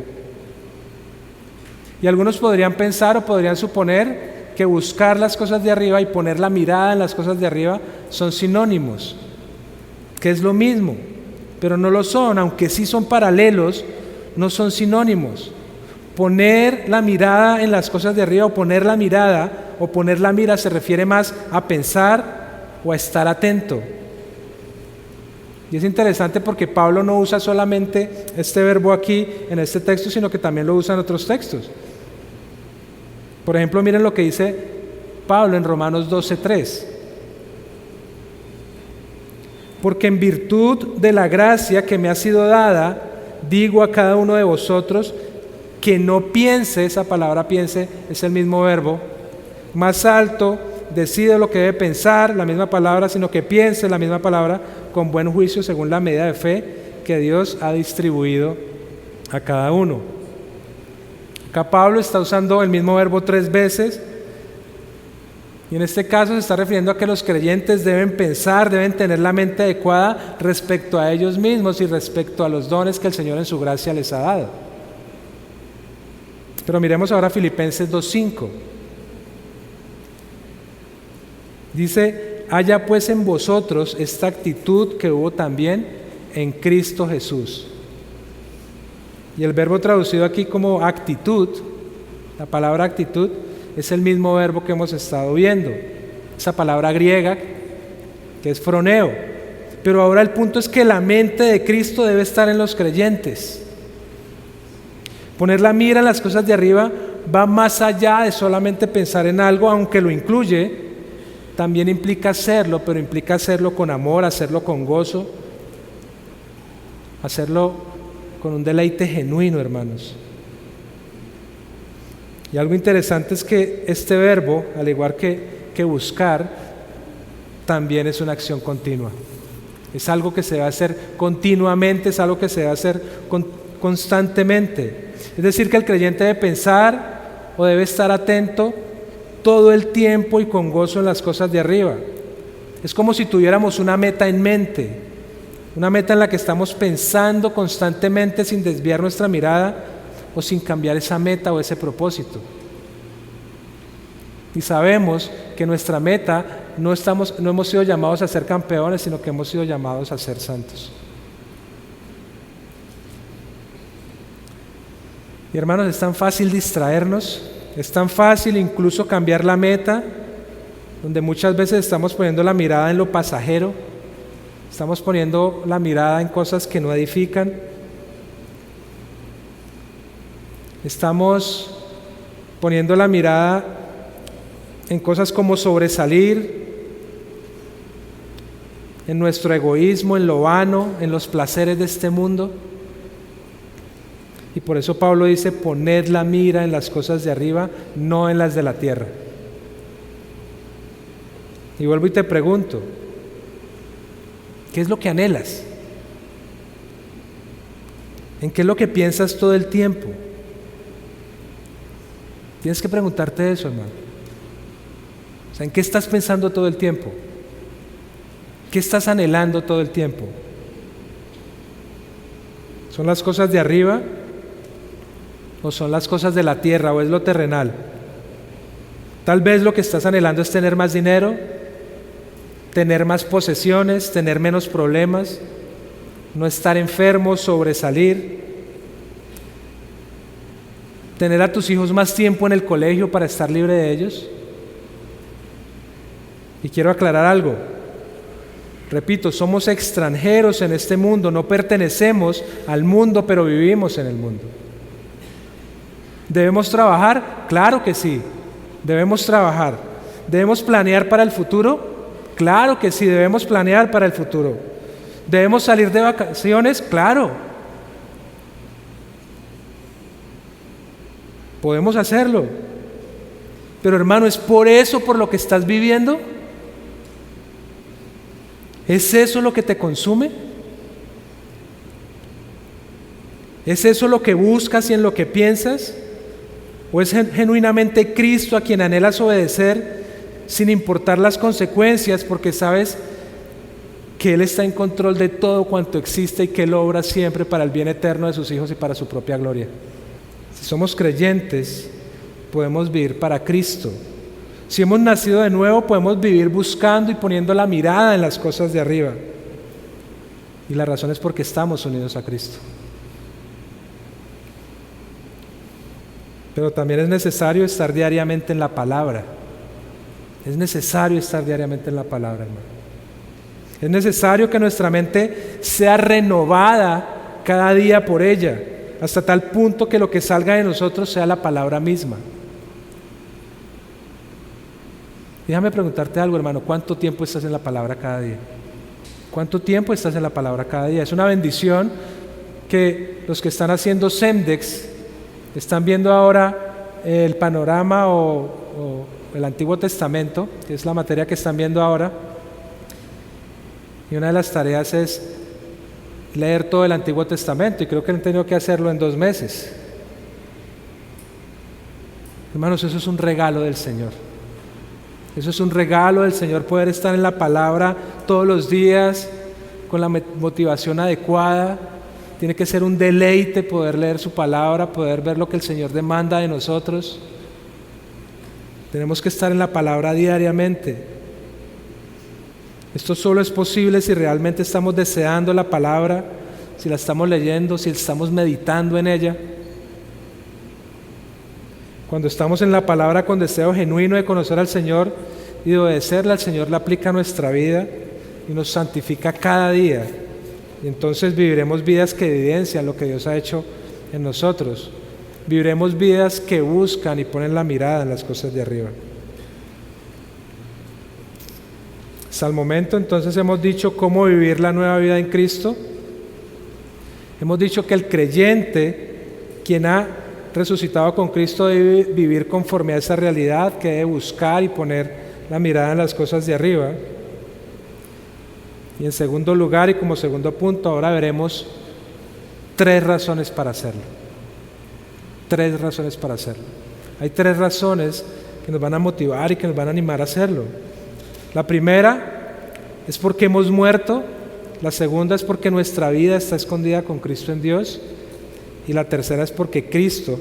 Y algunos podrían pensar o podrían suponer que buscar las cosas de arriba y poner la mirada en las cosas de arriba son sinónimos, que es lo mismo, pero no lo son. Aunque sí son paralelos, no son sinónimos. Poner la mirada en las cosas de arriba o poner la mirada o poner la mira se refiere más a pensar o a estar atento. Y es interesante porque Pablo no usa solamente este verbo aquí en este texto, sino que también lo usa en otros textos. Por ejemplo, miren lo que dice Pablo en Romanos 12:3. Porque en virtud de la gracia que me ha sido dada, digo a cada uno de vosotros que no piense, esa palabra piense es el mismo verbo, más alto, decide lo que debe pensar, la misma palabra, sino que piense la misma palabra, con buen juicio según la medida de fe que Dios ha distribuido a cada uno. Acá Pablo está usando el mismo verbo 3 veces, y en este caso se está refiriendo a que los creyentes deben pensar, deben tener la mente adecuada respecto a ellos mismos y respecto a los dones que el Señor en su gracia les ha dado. Pero miremos ahora Filipenses 2:5. Dice: haya pues en vosotros esta actitud que hubo también en Cristo Jesús. Y el verbo traducido aquí como actitud, la palabra actitud, es el mismo verbo que hemos estado viendo. Esa palabra griega que es froneo. Pero ahora el punto es que la mente de Cristo debe estar en los creyentes. Poner la mira en las cosas de arriba va más allá de solamente pensar en algo, aunque lo incluye. También implica hacerlo, pero implica hacerlo con amor, hacerlo con gozo, hacerlo con un deleite genuino, hermanos. Y algo interesante es que este verbo, al igual que buscar, también es una acción continua. Es algo que se debe hacer continuamente, es algo que se debe hacer constantemente. Es decir, que el creyente debe pensar o debe estar atento todo el tiempo y con gozo en las cosas de arriba. Es como si tuviéramos una meta en mente, una meta en la que estamos pensando constantemente sin desviar nuestra mirada o sin cambiar esa meta o ese propósito. Y sabemos que nuestra meta no hemos sido llamados a ser campeones, sino que hemos sido llamados a ser santos. Y hermanos, es tan fácil distraernos, es tan fácil incluso cambiar la meta, donde muchas veces estamos poniendo la mirada en lo pasajero, estamos poniendo la mirada en cosas que no edifican, estamos poniendo la mirada en cosas como sobresalir, en nuestro egoísmo, en lo vano, en los placeres de este mundo. Y por eso Pablo dice: poned la mira en las cosas de arriba, no en las de la tierra. Y vuelvo y te pregunto, ¿qué es lo que anhelas? ¿En qué es lo que piensas todo el tiempo? Tienes que preguntarte eso, hermano. O sea, ¿en qué estás pensando todo el tiempo? ¿Qué estás anhelando todo el tiempo? ¿Son las cosas de arriba o son las cosas de la tierra o es lo terrenal? Tal vez lo que estás anhelando es tener más dinero, tener más posesiones, tener menos problemas, no estar enfermo, sobresalir, tener a tus hijos más tiempo en el colegio para estar libre de ellos. Y quiero aclarar algo. Repito, somos extranjeros en este mundo, no pertenecemos al mundo, pero vivimos en el mundo. ¿Debemos trabajar? Claro que sí, debemos trabajar. ¿Debemos planear para el futuro? Claro que sí, debemos planear para el futuro. ¿Debemos salir de vacaciones? Claro. Podemos hacerlo. Pero hermano, ¿es por eso por lo que estás viviendo? ¿Es eso lo que te consume? ¿Es eso lo que buscas y en lo que piensas? ¿O es genuinamente Cristo a quien anhelas obedecer sin importar las consecuencias, porque sabes que Él está en control de todo cuanto existe y que Él obra siempre para el bien eterno de sus hijos y para su propia gloria? Si somos creyentes, podemos vivir para Cristo. Si hemos nacido de nuevo, podemos vivir buscando y poniendo la mirada en las cosas de arriba. Y la razón es porque estamos unidos a Cristo. Pero también es necesario estar diariamente en la palabra. Es necesario estar diariamente en la palabra, hermano. Es necesario que nuestra mente sea renovada cada día por ella, hasta tal punto que lo que salga de nosotros sea la palabra misma. Déjame preguntarte algo, hermano. ¿Cuánto tiempo estás en la palabra cada día? ¿Cuánto tiempo estás en la palabra cada día? Es una bendición que los que están haciendo Semdex están viendo ahora el panorama o el Antiguo Testamento, que es la materia que están viendo ahora. Y una de las tareas es leer todo el Antiguo Testamento, y creo que han tenido que hacerlo en 2 meses. Hermanos, eso es un regalo del Señor. Eso es un regalo del Señor, poder estar en la palabra todos los días con la motivación adecuada. Tiene que ser un deleite poder leer su palabra, poder ver lo que el Señor demanda de nosotros. Tenemos que estar en la palabra diariamente. Esto solo es posible si realmente estamos deseando la palabra, si la estamos leyendo, si estamos meditando en ella. Cuando estamos en la palabra con deseo genuino de conocer al Señor y de obedecerle al Señor, la aplica a nuestra vida y nos santifica cada día. Y entonces viviremos vidas que evidencian lo que Dios ha hecho en nosotros. Viviremos vidas que buscan y ponen la mirada en las cosas de arriba. Hasta el momento entonces hemos dicho cómo vivir la nueva vida en Cristo. Hemos dicho que el creyente, quien ha resucitado con Cristo, debe vivir conforme a esa realidad, que debe buscar y poner la mirada en las cosas de arriba. Y en segundo lugar, y como segundo punto, ahora veremos 3 razones para hacerlo. 3 razones para hacerlo. Hay 3 razones que nos van a motivar y que nos van a animar a hacerlo. La primera es porque hemos muerto. La segunda es porque nuestra vida está escondida con Cristo en Dios. Y la tercera es porque Cristo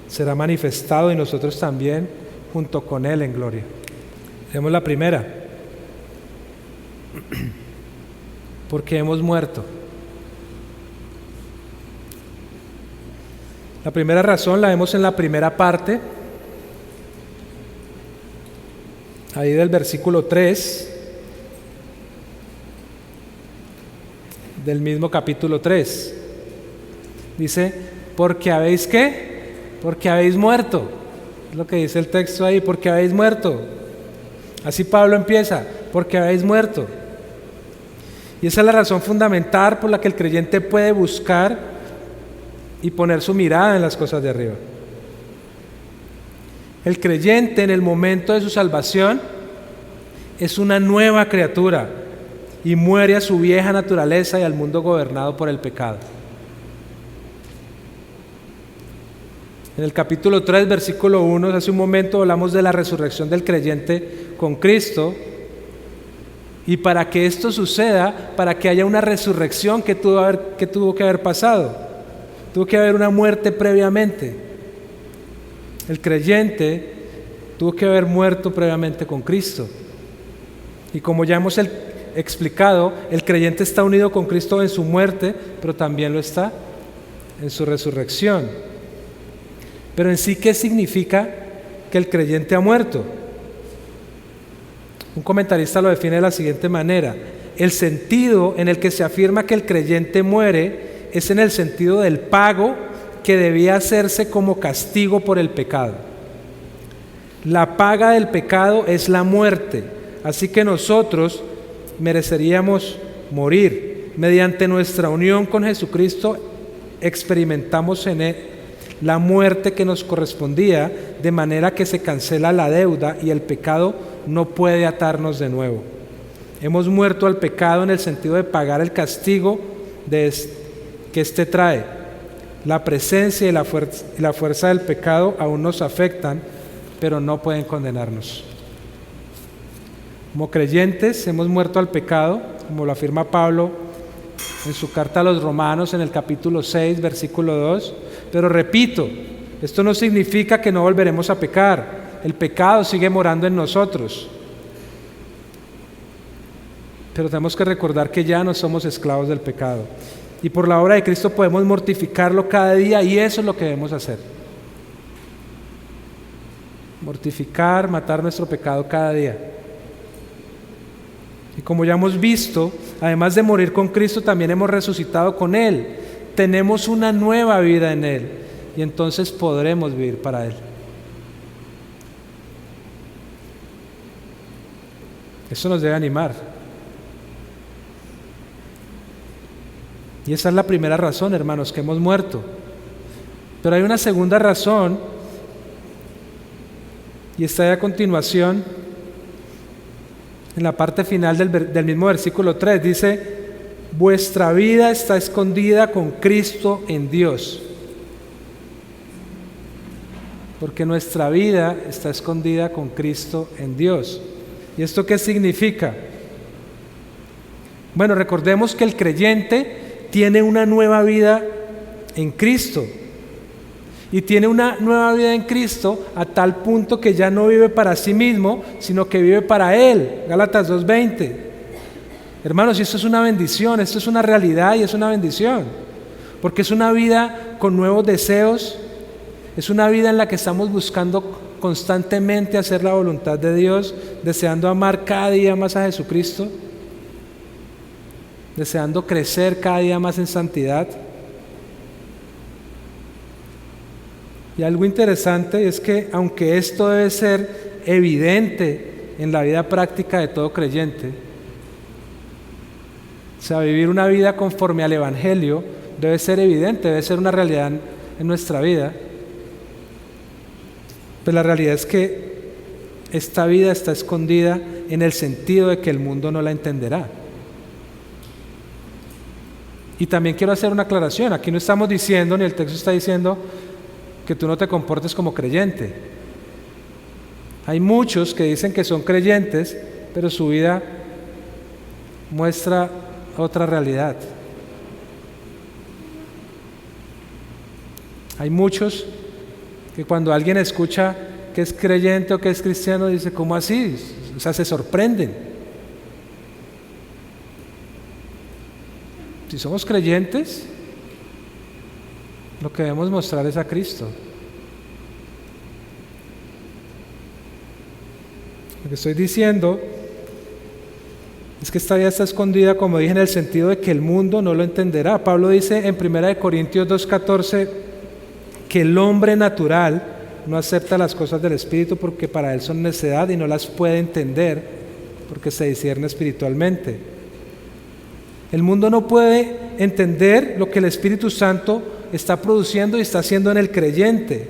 será manifestado y nosotros también junto con Él en gloria. Vemos la primera. Porque hemos muerto. La primera razón la vemos en la primera parte, ahí del versículo 3 del mismo capítulo 3. Dice, porque habéis ¿qué? Porque habéis muerto. Es lo que dice el texto ahí, porque habéis muerto. Así Pablo empieza, porque habéis muerto. Y esa es la razón fundamental por la que el creyente puede buscar y poner su mirada en las cosas de arriba. El creyente en el momento de su salvación es una nueva criatura y muere a su vieja naturaleza y al mundo gobernado por el pecado. En el capítulo 3, versículo 1, hace un momento hablamos de la resurrección del creyente con Cristo. Y para que esto suceda, para que haya una resurrección, ¿qué tuvo que haber pasado? Tuvo que haber una muerte previamente. El creyente tuvo que haber muerto previamente con Cristo. Y como ya hemos explicado, el creyente está unido con Cristo en su muerte, pero también lo está en su resurrección. Pero en sí, ¿qué significa que el creyente ha muerto? Un comentarista lo define de la siguiente manera: el sentido en el que se afirma que el creyente muere es en el sentido del pago que debía hacerse como castigo por el pecado. La paga del pecado es la muerte, así que nosotros mereceríamos morir. Mediante nuestra unión con Jesucristo experimentamos en Él la muerte que nos correspondía, de manera que se cancela la deuda y el pecado no puede atarnos de nuevo. Hemos muerto al pecado en el sentido de pagar el castigo que éste trae. La presencia y la fuerza del pecado aún nos afectan, pero no pueden condenarnos. Como creyentes hemos muerto al pecado, como lo afirma Pablo en su carta a los Romanos en el capítulo 6, versículo 2. Pero repito, esto no significa que no volveremos a pecar. El pecado sigue morando en nosotros. Pero tenemos que recordar que ya no somos esclavos del pecado. Y por la obra de Cristo podemos mortificarlo cada día, y eso es lo que debemos hacer. Mortificar, matar nuestro pecado cada día. Y como ya hemos visto, además de morir con Cristo, también hemos resucitado con Él. Tenemos una nueva vida en Él, y entonces podremos vivir para Él. Eso nos debe animar. Y esa es la primera razón, hermanos, que hemos muerto. Pero hay una segunda razón, y está ahí a continuación, en la parte final del mismo versículo 3, dice: vuestra vida está escondida con Cristo en Dios. Porque nuestra vida está escondida con Cristo en Dios. ¿Y esto qué significa? Bueno, recordemos que el creyente tiene una nueva vida en Cristo. Y tiene una nueva vida en Cristo a tal punto que ya no vive para sí mismo, sino que vive para Él. Gálatas 2:20. Hermanos, y esto es una bendición, esto es una realidad y es una bendición. Porque es una vida con nuevos deseos, es una vida en la que estamos buscando constantemente hacer la voluntad de Dios, deseando amar cada día más a Jesucristo, deseando crecer cada día más en santidad. Y algo interesante es que, aunque esto debe ser evidente en la vida práctica de todo creyente, o sea, vivir una vida conforme al Evangelio debe ser evidente, debe ser una realidad en nuestra vida. Pero la realidad es que esta vida está escondida en el sentido de que el mundo no la entenderá. Y también quiero hacer una aclaración. Aquí no estamos diciendo, ni el texto está diciendo, que tú no te comportes como creyente. Hay muchos que dicen que son creyentes, pero su vida muestra otra realidad. Hay muchos que cuando alguien escucha que es creyente o que es cristiano, dice: ¿cómo así? O sea, se sorprenden. Si somos creyentes, lo que debemos mostrar es a Cristo. Lo que estoy diciendo es que esta vida está escondida, como dije, en el sentido de que el mundo no lo entenderá. Pablo dice en 1 Corintios 2:14 que el hombre natural no acepta las cosas del Espíritu porque para él son necedad y no las puede entender porque se discierne espiritualmente. El mundo no puede entender lo que el Espíritu Santo está produciendo y está haciendo en el creyente.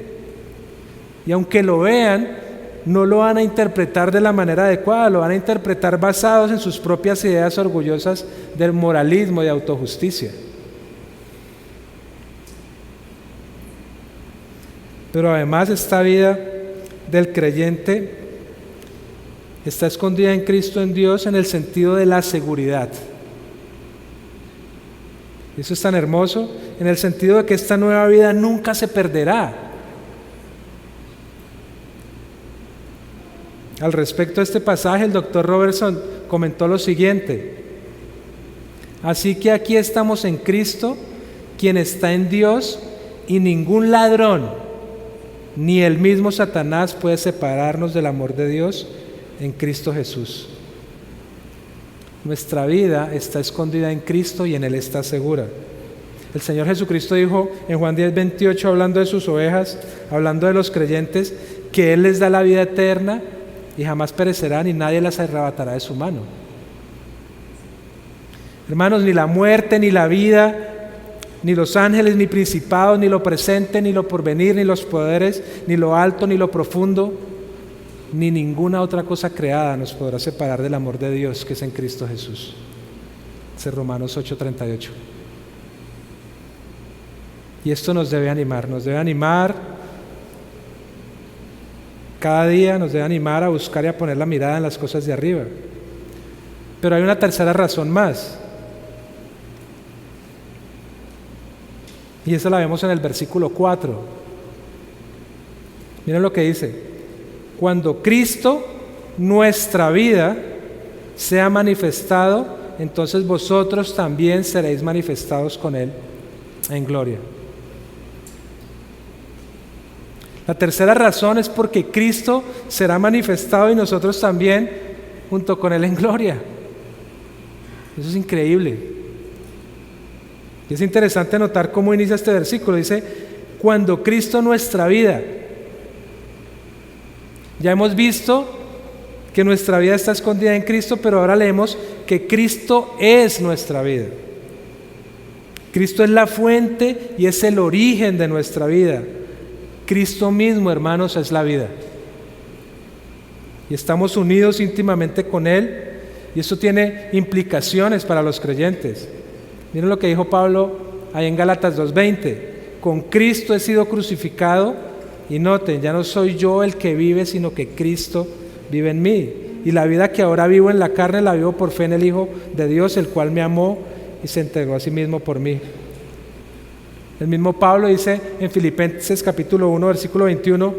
Y aunque lo vean, no lo van a interpretar de la manera adecuada, lo van a interpretar basados en sus propias ideas orgullosas del moralismo y de autojusticia. Pero además esta vida del creyente está escondida en Cristo, en Dios, en el sentido de la seguridad. Eso es tan hermoso, en el sentido de que esta nueva vida nunca se perderá. Al respecto de este pasaje, el doctor Robertson comentó lo siguiente: así que aquí estamos en Cristo, quien está en Dios, y ningún ladrón, ni el mismo Satanás puede separarnos del amor de Dios en Cristo Jesús. Nuestra vida está escondida en Cristo y en Él está segura. El Señor Jesucristo dijo en Juan 10:28, hablando de sus ovejas, hablando de los creyentes, que Él les da la vida eterna y jamás perecerán y nadie las arrebatará de su mano. Hermanos, ni la muerte, ni la vida, ni los ángeles, ni principados, ni lo presente, ni lo porvenir, ni los poderes, ni lo alto, ni lo profundo, ni ninguna otra cosa creada nos podrá separar del amor de Dios que es en Cristo Jesús. Es Romanos 8:38. Y esto nos debe animar cada día, nos debe animar a buscar y a poner la mirada en las cosas de arriba. Pero hay una tercera razón más, y esa la vemos en el versículo 4. Miren lo que dice: cuando Cristo, nuestra vida, sea manifestado, entonces vosotros también seréis manifestados con Él en gloria. La tercera razón es porque Cristo será manifestado y nosotros también junto con Él en gloria. Eso es increíble. Y es interesante notar cómo inicia este versículo. Dice, cuando Cristo nuestra vida. Ya hemos visto que nuestra vida está escondida en Cristo, pero ahora leemos que Cristo es nuestra vida. Cristo es la fuente y es el origen de nuestra vida. Cristo mismo, hermanos, es la vida. Y estamos unidos íntimamente con Él, y eso tiene implicaciones para los creyentes. Miren lo que dijo Pablo ahí en Gálatas 2:20. Con Cristo he sido crucificado, y noten, ya no soy yo el que vive, sino que Cristo vive en mí. Y la vida que ahora vivo en la carne, la vivo por fe en el Hijo de Dios, el cual me amó y se entregó a sí mismo por mí. El mismo Pablo dice en Filipenses capítulo 1, versículo 21,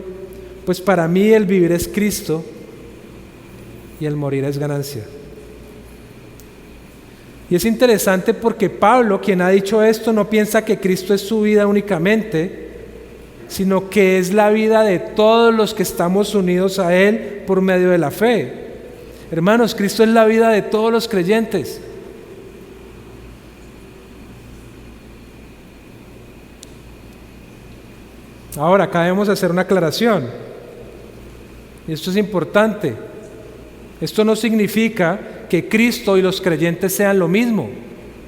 pues para mí el vivir es Cristo y el morir es ganancia. Y es interesante porque Pablo, quien ha dicho esto, no piensa que Cristo es su vida únicamente, sino que es la vida de todos los que estamos unidos a Él por medio de la fe. Hermanos, Cristo es la vida de todos los creyentes. Ahora, acá debemos hacer una aclaración, y esto es importante. Esto no significa que Cristo y los creyentes sean lo mismo,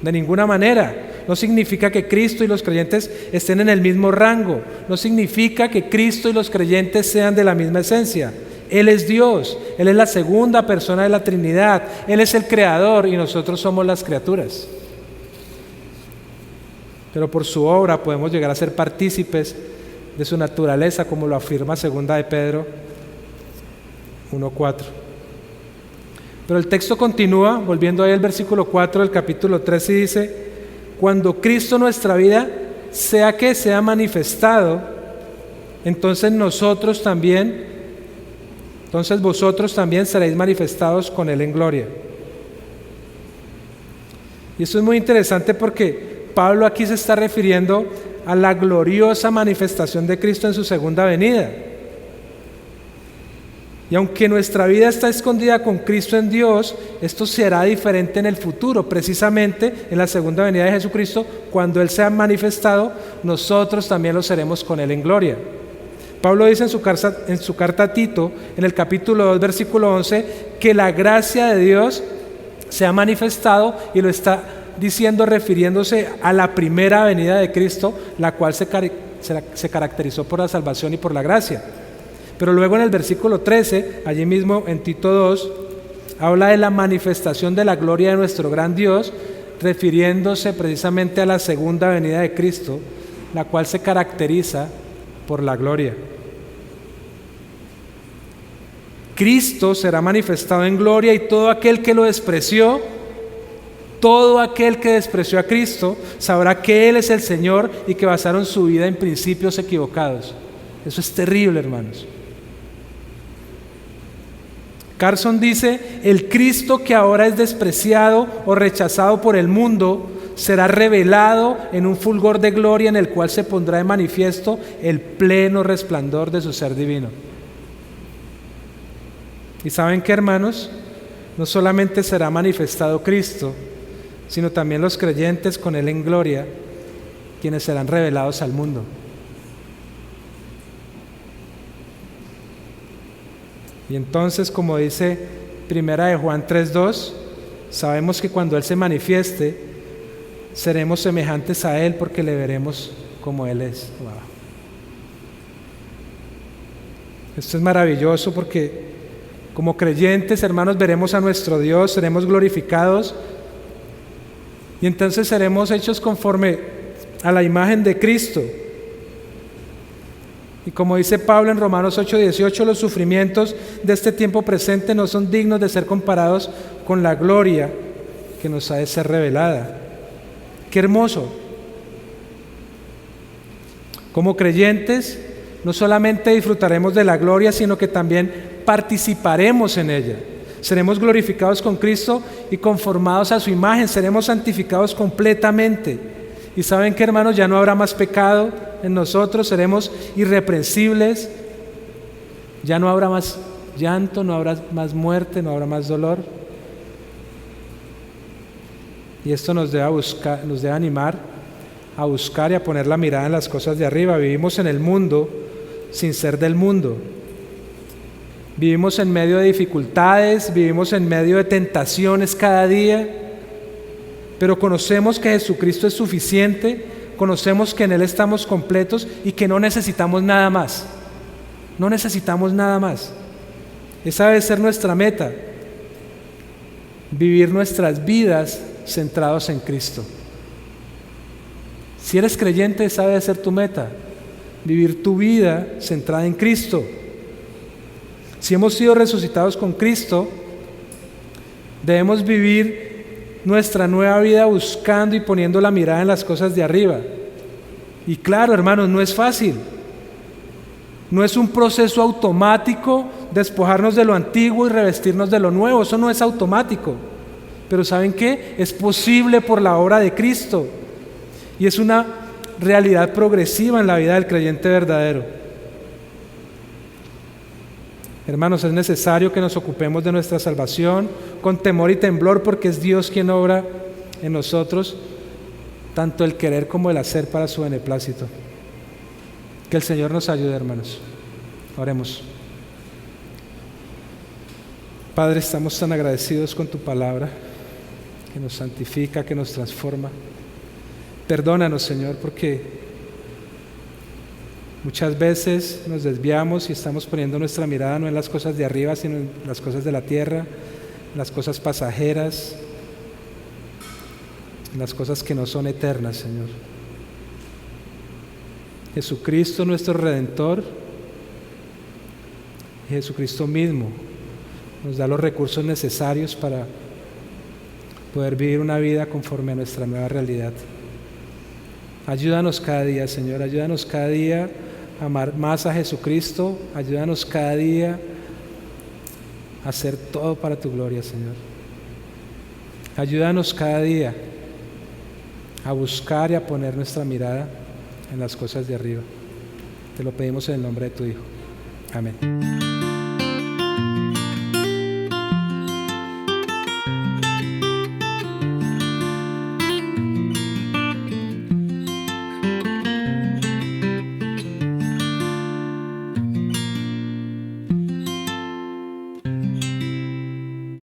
de ninguna manera. No significa que Cristo y los creyentes estén en el mismo rango. No significa que Cristo y los creyentes sean de la misma esencia. Él es Dios, Él es la segunda persona de la Trinidad, Él es el Creador y nosotros somos las criaturas. Pero por su obra podemos llegar a ser partícipes de su naturaleza, como lo afirma 2 de Pedro 1:4. Pero el texto continúa, volviendo ahí al versículo 4 del capítulo 3, y dice, cuando Cristo nuestra vida sea que sea manifestado, entonces vosotros también seréis manifestados con Él en gloria. Y esto es muy interesante porque Pablo aquí se está refiriendo a la gloriosa manifestación de Cristo en su segunda venida. Y aunque nuestra vida está escondida con Cristo en Dios, esto será diferente en el futuro, precisamente en la segunda venida de Jesucristo, cuando Él sea manifestado, nosotros también lo seremos con Él en gloria. Pablo dice en su carta a Tito, en el capítulo 2, versículo 11, que la gracia de Dios se ha manifestado, y lo está diciendo refiriéndose a la primera venida de Cristo, la cual se caracterizó por la salvación y por la gracia. Pero luego en el versículo 13, allí mismo en Tito 2, habla de la manifestación de la gloria de nuestro gran Dios, refiriéndose precisamente a la segunda venida de Cristo, la cual se caracteriza por la gloria. Cristo será manifestado en gloria y todo aquel que lo despreció, todo aquel que despreció a Cristo, sabrá que Él es el Señor y que basaron su vida en principios equivocados. Eso es terrible, hermanos. Carson dice, el Cristo que ahora es despreciado o rechazado por el mundo será revelado en un fulgor de gloria en el cual se pondrá de manifiesto el pleno resplandor de su ser divino. ¿Y saben qué, hermanos? No solamente será manifestado Cristo, sino también los creyentes con Él en gloria, quienes serán revelados al mundo. Y entonces, como dice 1 de Juan 3:2, sabemos que cuando Él se manifieste, seremos semejantes a Él porque le veremos como Él es. Wow. Esto es maravilloso porque como creyentes, hermanos, veremos a nuestro Dios, seremos glorificados y entonces seremos hechos conforme a la imagen de Cristo. Y como dice Pablo en Romanos 8:18, los sufrimientos de este tiempo presente no son dignos de ser comparados con la gloria que nos ha de ser revelada. ¡Qué hermoso! Como creyentes, no solamente disfrutaremos de la gloria, sino que también participaremos en ella. Seremos glorificados con Cristo y conformados a su imagen, seremos santificados completamente. Y saben que, hermanos, ya no habrá más pecado en nosotros, seremos irreprensibles, ya no habrá más llanto, no habrá más muerte, no habrá más dolor. Y esto nos debe animar a buscar y a poner la mirada en las cosas de arriba. Vivimos en el mundo sin ser del mundo. Vivimos en medio de dificultades, vivimos en medio de tentaciones cada día, pero conocemos que Jesucristo es suficiente, conocemos que en Él estamos completos y que no necesitamos nada más. No necesitamos nada más. Esa debe ser nuestra meta, vivir nuestras vidas centrados en Cristo. Si eres creyente, esa debe ser tu meta, vivir tu vida centrada en Cristo. Si hemos sido resucitados con Cristo, debemos vivir nuestra nueva vida buscando y poniendo la mirada en las cosas de arriba. Y claro, hermanos, no es fácil. No es un proceso automático despojarnos de lo antiguo y revestirnos de lo nuevo. Eso no es automático. Pero ¿saben qué? Es posible por la obra de Cristo. Y es una realidad progresiva en la vida del creyente verdadero. Hermanos, es necesario que nos ocupemos de nuestra salvación con temor y temblor, porque es Dios quien obra en nosotros tanto el querer como el hacer para su beneplácito. Que el Señor nos ayude, hermanos. Oremos. Padre, estamos tan agradecidos con tu palabra, que nos santifica, que nos transforma. Perdónanos, Señor, porque muchas veces nos desviamos y estamos poniendo nuestra mirada no en las cosas de arriba, sino en las cosas de la tierra, en las cosas pasajeras, en las cosas que no son eternas, Señor. Jesucristo, nuestro Redentor, Jesucristo mismo, nos da los recursos necesarios para poder vivir una vida conforme a nuestra nueva realidad. Ayúdanos cada día, Señor, ayúdanos cada día a amar más a Jesucristo, ayúdanos cada día a hacer todo para tu gloria, Señor. Ayúdanos cada día a buscar y a poner nuestra mirada en las cosas de arriba. Te lo pedimos en el nombre de tu Hijo. Amén.